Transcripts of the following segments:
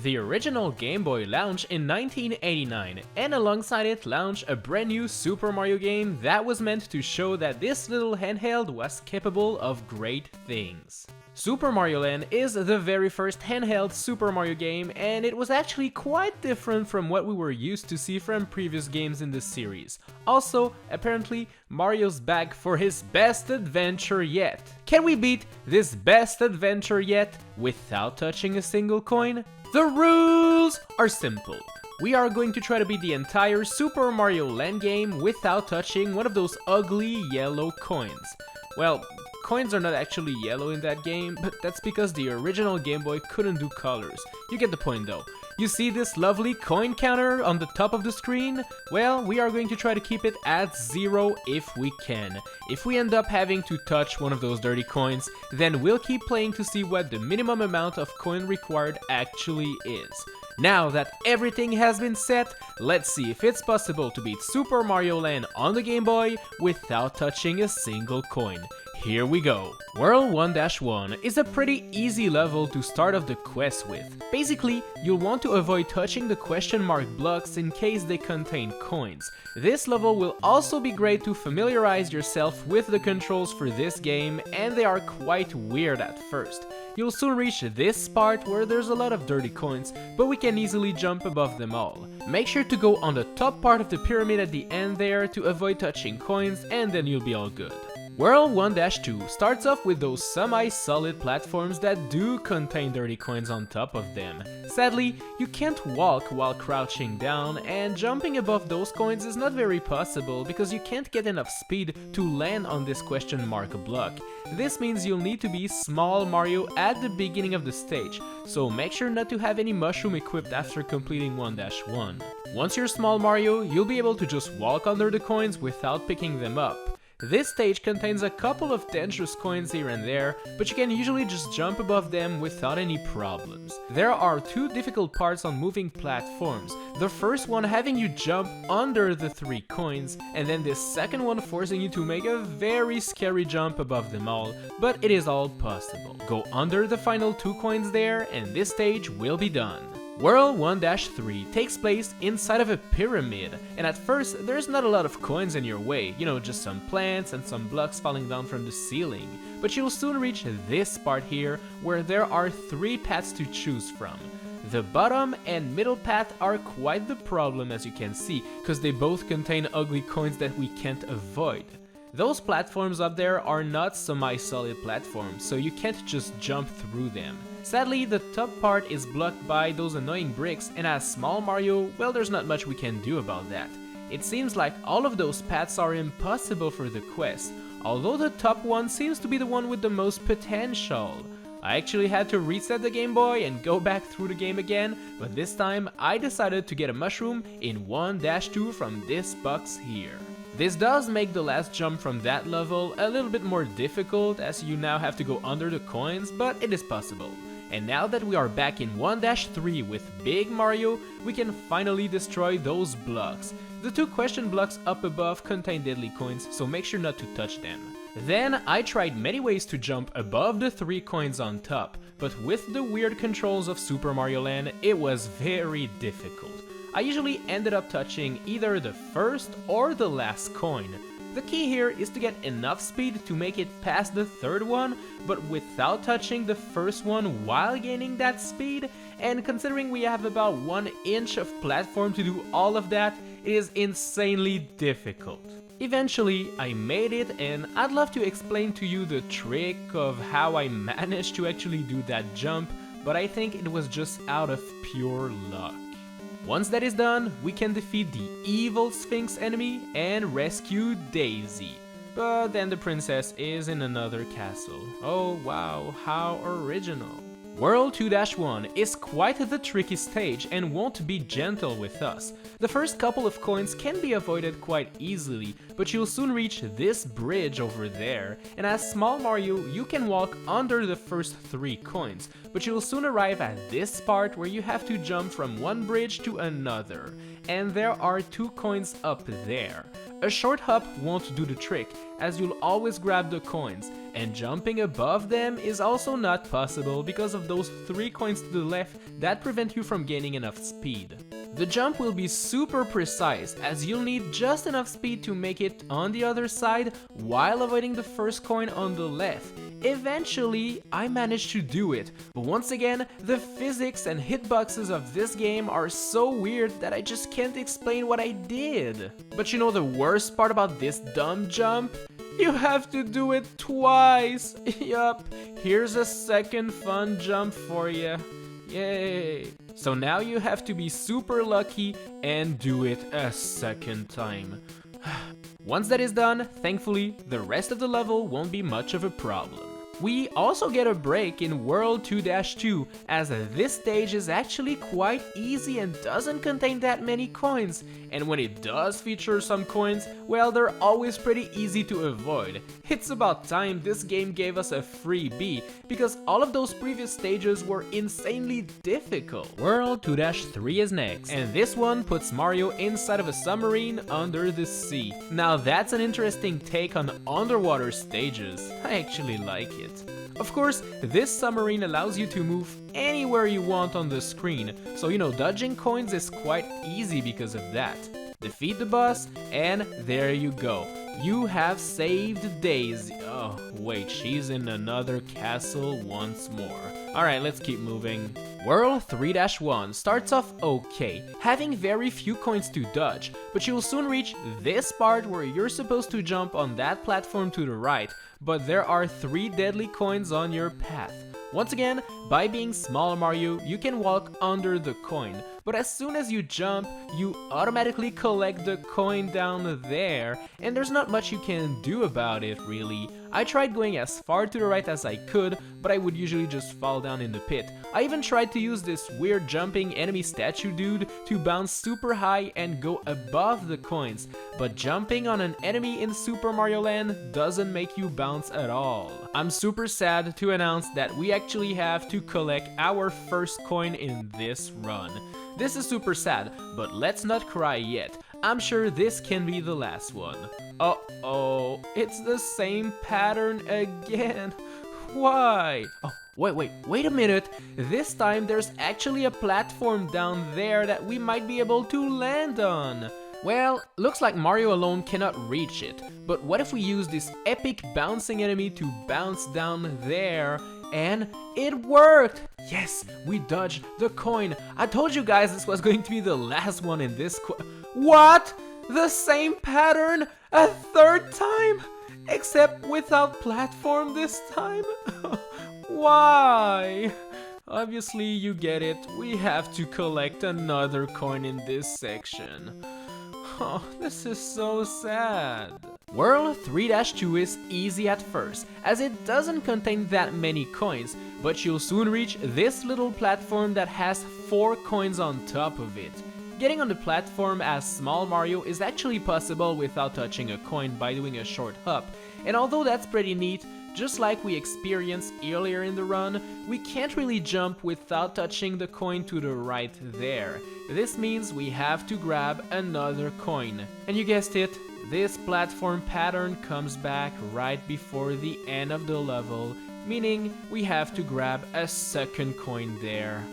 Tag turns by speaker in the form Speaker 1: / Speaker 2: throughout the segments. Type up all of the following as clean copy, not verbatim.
Speaker 1: The original Game Boy launched in 1989, and alongside it launched a brand new Super Mario game that was meant to show that this little handheld was capable of great things. Super Mario Land is the very first handheld Super Mario game, and it was actually quite different from what we were used to see from previous games in the series. Also, apparently, Mario's back for his best adventure yet. Can we beat this best adventure yet without touching a single coin? The rules are simple. We are going to try to beat the entire Super Mario Land game without touching one of those ugly yellow coins. Well, coins are not actually yellow in that game, but that's because the original Game Boy couldn't do colors. You get the point though. You see this lovely coin counter on the top of the screen? Well, we are going to try to keep it at 0 if we can. If we end up having to touch one of those dirty coins, then we'll keep playing to see what the minimum amount of coin required actually is. Now that everything has been set, let's see if it's possible to beat Super Mario Land on the Game Boy without touching a single coin. Here we go. World 1-1 is a pretty easy level to start off the quest with. Basically, you'll want to avoid touching the question mark blocks in case they contain coins. This level will also be great to familiarize yourself with the controls for this game, and they are quite weird at first. You'll soon reach this part where there's a lot of dirty coins, but we can easily jump above them all. Make sure to go on the top part of the pyramid at the end there to avoid touching coins, and then you'll be all good. World 1-2 starts off with those semi-solid platforms that do contain dirty coins on top of them. Sadly, you can't walk while crouching down, and jumping above those coins is not very possible because you can't get enough speed to land on this question mark block. This means you'll need to be Small Mario at the beginning of the stage, so make sure not to have any mushroom equipped after completing 1-1. Once you're Small Mario, you'll be able to just walk under the coins without picking them up. This stage contains a couple of dangerous coins here and there, but you can usually just jump above them without any problems. There are two difficult parts on moving platforms, the first one having you jump under the 3 coins, and then the second one forcing you to make a very scary jump above them all, but it is all possible. Go under the final 2 coins there, and this stage will be done. World 1-3 takes place inside of a pyramid, and at first there's not a lot of coins in your way, just some plants and some blocks falling down from the ceiling. But you'll soon reach this part here where there are 3 paths to choose from. The bottom and middle path are quite the problem, as you can see, because they both contain ugly coins that we can't avoid. Those platforms up there are not semi-solid platforms, so you can't just jump through them. Sadly, the top part is blocked by those annoying bricks, and as Small Mario, well, there's not much we can do about that. It seems like all of those paths are impossible for the quest, although the top one seems to be the one with the most potential. I actually had to reset the Game Boy and go back through the game again, but this time I decided to get a mushroom in 1-2 from this box here. This does make the last jump from that level a little bit more difficult, as you now have to go under the coins, but it is possible. And now that we are back in 1-3 with Big Mario, we can finally destroy those blocks. The 2 question blocks up above contain deadly coins, so make sure not to touch them. Then I tried many ways to jump above the 3 coins on top, but with the weird controls of Super Mario Land, it was very difficult. I usually ended up touching either the first or the last coin. The key here is to get enough speed to make it past the 3rd one, but without touching the first one while gaining that speed, and considering we have about 1 inch of platform to do all of that, it is insanely difficult. Eventually, I made it, and I'd love to explain to you the trick of how I managed to actually do that jump, but I think it was just out of pure luck. Once that is done, we can defeat the evil Sphinx enemy and rescue Daisy. But then the princess is in another castle. Oh wow, how original. World 2-1 is quite the tricky stage and won't be gentle with us. The first couple of coins can be avoided quite easily, but you'll soon reach this bridge over there, and as Small Mario, you can walk under the first 3 coins, but you'll soon arrive at this part where you have to jump from one bridge to another, and there are 2 coins up there. A short hop won't do the trick, as you'll always grab the coins, and jumping above them is also not possible because of those 3 coins to the left that prevent you from gaining enough speed. The jump will be super precise, as you'll need just enough speed to make it on the other side while avoiding the first coin on the left. Eventually, I managed to do it, but once again, the physics and hitboxes of this game are so weird that I just can't explain what I did. But you know the worst part about this dumb jump? You have to do it twice! Yup, here's a second fun jump for you. Yay! So now you have to be super lucky and do it a second time. Once that is done, thankfully, the rest of the level won't be much of a problem. We also get a break in World 2-2, as this stage is actually quite easy and doesn't contain that many coins, and when it does feature some coins, well, they're always pretty easy to avoid. It's about time this game gave us a freebie, because all of those previous stages were insanely difficult. World 2-3 is next, and this one puts Mario inside of a submarine under the sea. Now that's an interesting take on underwater stages. I actually like it. Of course, this submarine allows you to move anywhere you want on the screen, so you know, dodging coins is quite easy because of that. Defeat the boss, and there you go. You have saved Daisy. Oh, wait, she's in another castle once more. Alright, let's keep moving. World 3-1 starts off okay, having very few coins to dodge, but you'll soon reach this part where you're supposed to jump on that platform to the right, but there are 3 deadly coins on your path. Once again, by being Small Mario, you can walk under the coin, but as soon as you jump, you automatically collect the coin down there, and there's not much you can do about it really. I tried going as far to the right as I could, but I would usually just fall down in the pit. I even tried to use this weird jumping enemy statue dude to bounce super high and go above the coins, but jumping on an enemy in Super Mario Land doesn't make you bounce at all. I'm super sad to announce that we actually have to collect our first coin in this run. This is super sad, but let's not cry yet. I'm sure this can be the last one. Uh-oh, it's the same pattern again. Why? Oh, wait a minute. This time there's actually a platform down there that we might be able to land on. Well, looks like Mario alone cannot reach it, but what if we use this epic bouncing enemy to bounce down there? And it worked! Yes, we dodged the coin. I told you guys this was going to be the last one in this What? The same pattern a third time? Except without platform this time? Why? Obviously you get it, we have to collect another coin in this section. Oh, this is so sad. World 3-2 is easy at first, as it doesn't contain that many coins, but you'll soon reach this little platform that has 4 coins on top of it. Getting on the platform as Small Mario is actually possible without touching a coin by doing a short hop, and although that's pretty neat, just like we experienced earlier in the run, we can't really jump without touching the coin to the right there. This means we have to grab another coin. And you guessed it, this platform pattern comes back right before the end of the level, meaning we have to grab a second coin there.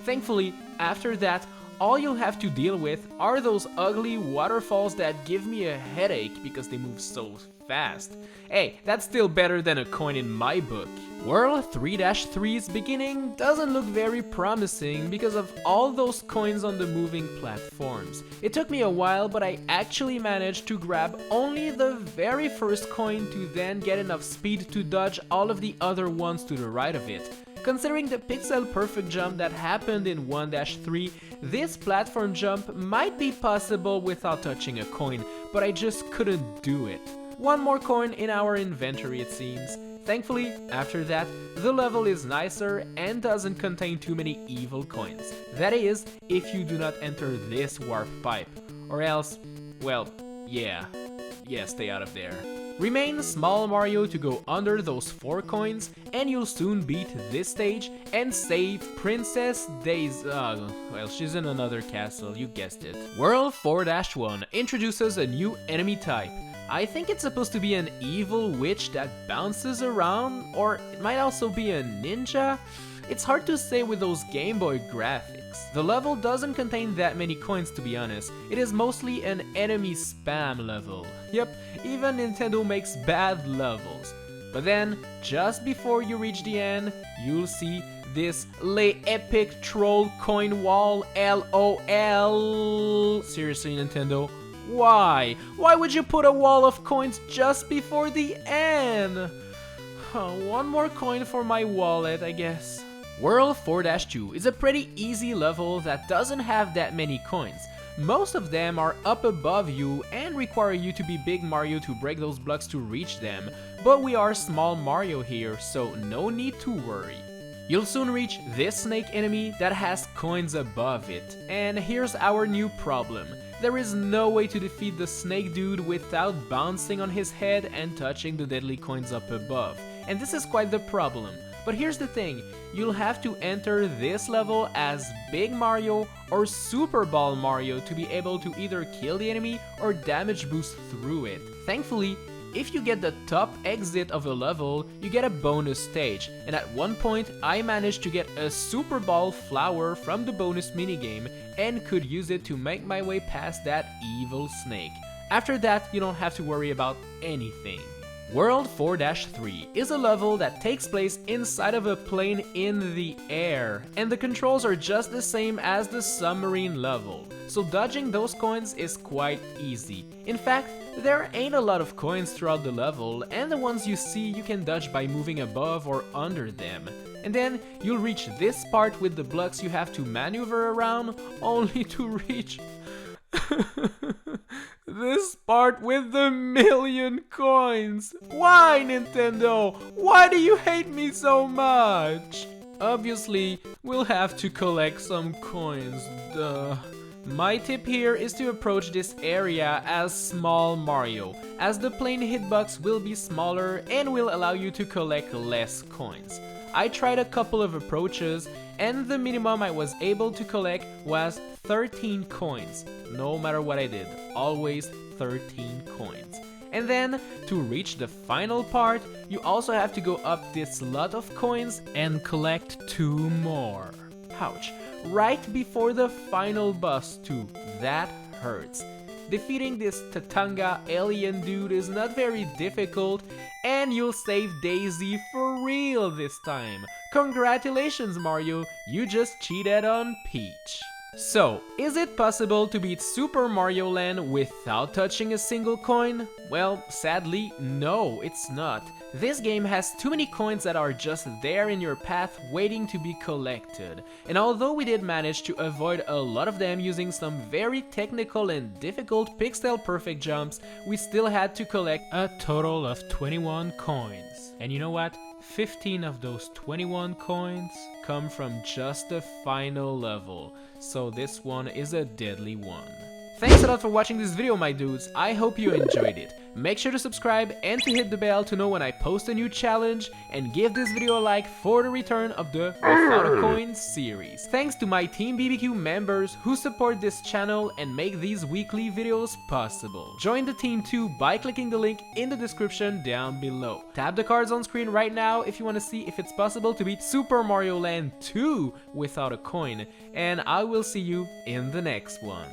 Speaker 1: Thankfully, after that, all you'll have to deal with are those ugly waterfalls that give me a headache because they move so fast. Hey, that's still better than a coin in my book. World 3-3's beginning doesn't look very promising because of all those coins on the moving platforms. It took me a while, but I actually managed to grab only the very first coin to then get enough speed to dodge all of the other ones to the right of it. Considering the pixel perfect jump that happened in 1-3, this platform jump might be possible without touching a coin, but I just couldn't do it. One more coin in our inventory it seems. Thankfully, after that, the level is nicer and doesn't contain too many evil coins. That is, if you do not enter this warp pipe. Or else, well, yeah, yeah, stay out of there. Remain small Mario to go under those 4 coins, and you'll soon beat this stage and save Princess Daisy. Well, she's in another castle, you guessed it. World 4-1 introduces a new enemy type. I think it's supposed to be an evil witch that bounces around, or it might also be a ninja. It's hard to say with those Game Boy graphics. The level doesn't contain that many coins, to be honest. It is mostly an enemy spam level. Yep, even Nintendo makes bad levels. But then, just before you reach the end, you'll see this Le Epic Troll Coin Wall LOL. Seriously, Nintendo? Why? Why would you put a wall of coins just before the end? One more coin for my wallet, I guess. World 4-2 is a pretty easy level that doesn't have that many coins. Most of them are up above you and require you to be Big Mario to break those blocks to reach them, but we are Small Mario here, so no need to worry. You'll soon reach this snake enemy that has coins above it, and here's our new problem. There is no way to defeat the snake dude without bouncing on his head and touching the deadly coins up above, and this is quite the problem. But here's the thing, you'll have to enter this level as Big Mario or Super Ball Mario to be able to either kill the enemy or damage boost through it. Thankfully, if you get the top exit of a level, you get a bonus stage, and at one point I managed to get a Super Ball flower from the bonus minigame and could use it to make my way past that evil snake. After that, you don't have to worry about anything. World 4-3 is a level that takes place inside of a plane in the air, and the controls are just the same as the submarine level, so dodging those coins is quite easy. In fact, there ain't a lot of coins throughout the level, and the ones you see you can dodge by moving above or under them. And then you'll reach this part with the blocks you have to maneuver around, only to reach this part with the million coins. Why, Nintendo? Why do you hate me so much? Obviously, we'll have to collect some coins, duh. My tip here is to approach this area as Small Mario, as the plane hitbox will be smaller and will allow you to collect less coins. I tried a couple of approaches, and the minimum I was able to collect was 13 coins. No matter what I did, always 13 coins. And then, to reach the final part, you also have to go up this lot of coins and collect 2 more. Ouch, right before the final boss too, that hurts. Defeating this Tatanga alien dude is not very difficult, and you'll save Daisy for real this time. Congratulations, Mario, you just cheated on Peach. So, is it possible to beat Super Mario Land without touching a single coin? Well, sadly, no, it's not. This game has too many coins that are just there in your path waiting to be collected. And although we did manage to avoid a lot of them using some very technical and difficult pixel perfect jumps, we still had to collect a total of 21 coins. And you know what? 15 of those 21 coins come from just the final level, so this one is a deadly one. Thanks a lot for watching this video, my dudes. I hope you enjoyed it. Make sure to subscribe and to hit the bell to know when I post a new challenge, and give this video a like for the return of the Without a Coin series. Thanks to my Team BBQ members who support this channel and make these weekly videos possible. Join the team too by clicking the link in the description down below. Tap the cards on screen right now if you want to see if it's possible to beat Super Mario Land 2 without a coin, and I will see you in the next one.